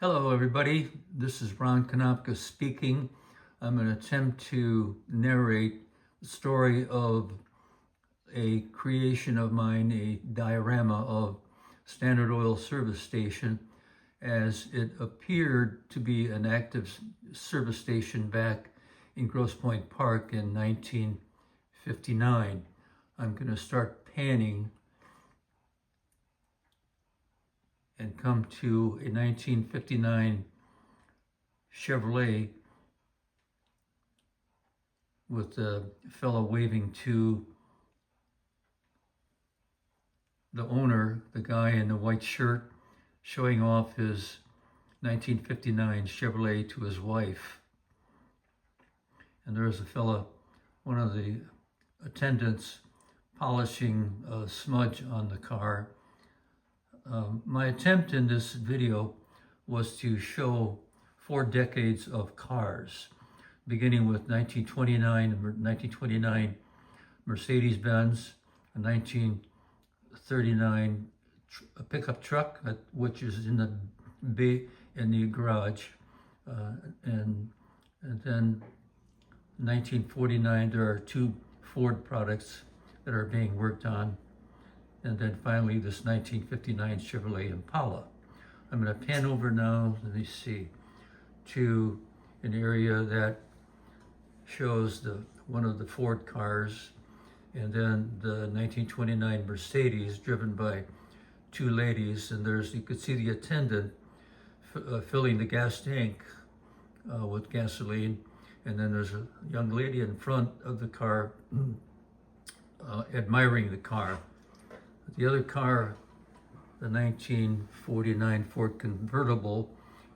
Hello everybody, this is Ron Konopka speaking. I'm going to attempt to narrate the story of a creation of mine, a diorama of Standard Oil service station as it appeared to be an active service station back in Grosse Pointe Park in 1959. I'm going to start panning and come to a 1959 Chevrolet with the fellow waving to the owner, the guy in the white shirt, showing off his 1959 Chevrolet to his wife. And there's a fella, one of the attendants, polishing a smudge on the car. My attempt in this video was to show 4 decades of cars, beginning with 1929 Mercedes-Benz, a 1939 pickup truck, which is in the garage, and then 1949 there are 2 Ford products that are being worked on. And then finally, this 1959 Chevrolet Impala. I'm going to pan over now, let me see, to an area that shows one of the Ford cars, and then the 1929 Mercedes driven by 2 ladies. And you could see the attendant filling the gas tank with gasoline. And then there's a young lady in front of the car admiring the car. The other car, the 1949 Ford convertible,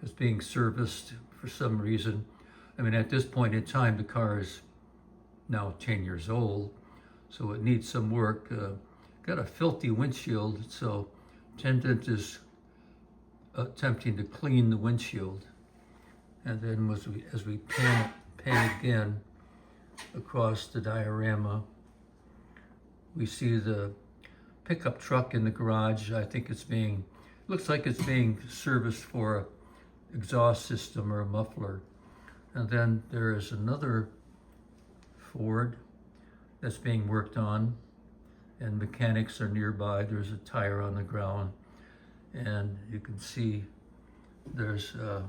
is being serviced for some reason. I mean, at this point in time, the car is now 10 years old, so it needs some work. Got a filthy windshield, so attendant is attempting to clean the windshield. And then as we pan again across the diorama, we see the pickup truck in the garage. I think looks like it's being serviced for an exhaust system or a muffler. And then there is another Ford that's being worked on, and mechanics are nearby. There's a tire on the ground, and you can see there's a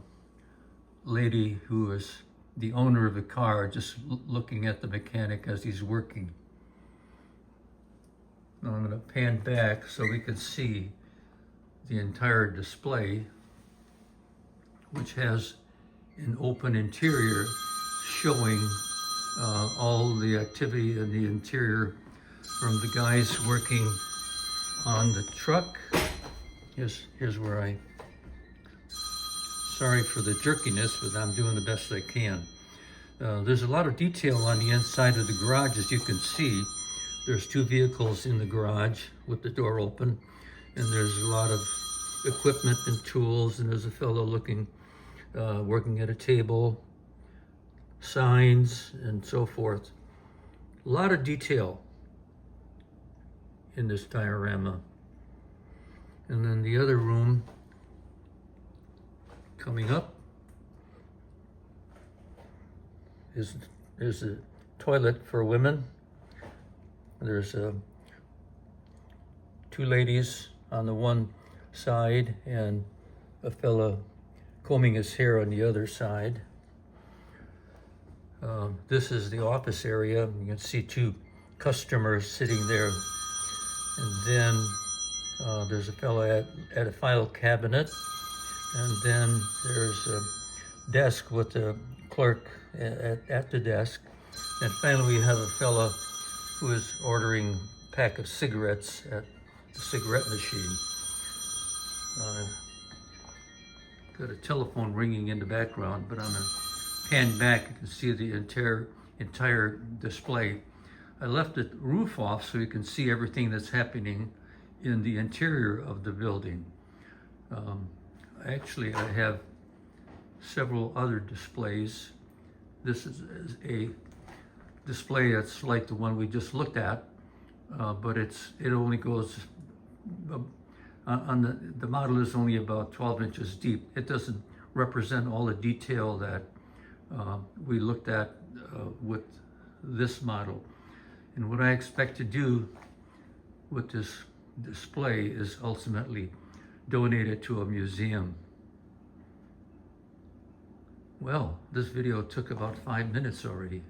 lady who is the owner of the car just looking at the mechanic as he's working. Now I'm going to pan back so we can see the entire display, which has an open interior showing all the activity in the interior from the guys working on the truck. Here's where sorry for the jerkiness, but I'm doing the best I can. There's a lot of detail on the inside of the garage, as you can see. There's 2 vehicles in the garage with the door open, and there's a lot of equipment and tools, and there's a fellow working at a table, signs, and so forth. A lot of detail in this diorama. And then the other room coming up is a toilet for women. There's 2 ladies on the one side and a fella combing his hair on the other side. This is the office area. You can see 2 customers sitting there. And then there's a fella at a file cabinet. And then there's a desk with a clerk at the desk. And finally we have a fella who is ordering a pack of cigarettes at the cigarette machine. Got a telephone ringing in the background, but I'm going to pan back. You can see the entire display. I left the roof off so you can see everything that's happening in the interior of the building. Actually, I have several other displays. This is a display that's like the one we just looked at, but it only goes the model is only about 12 inches deep. It doesn't represent all the detail that we looked at with this model. And what I expect to do with this display is ultimately donate it to a museum. Well, this video took about 5 minutes already.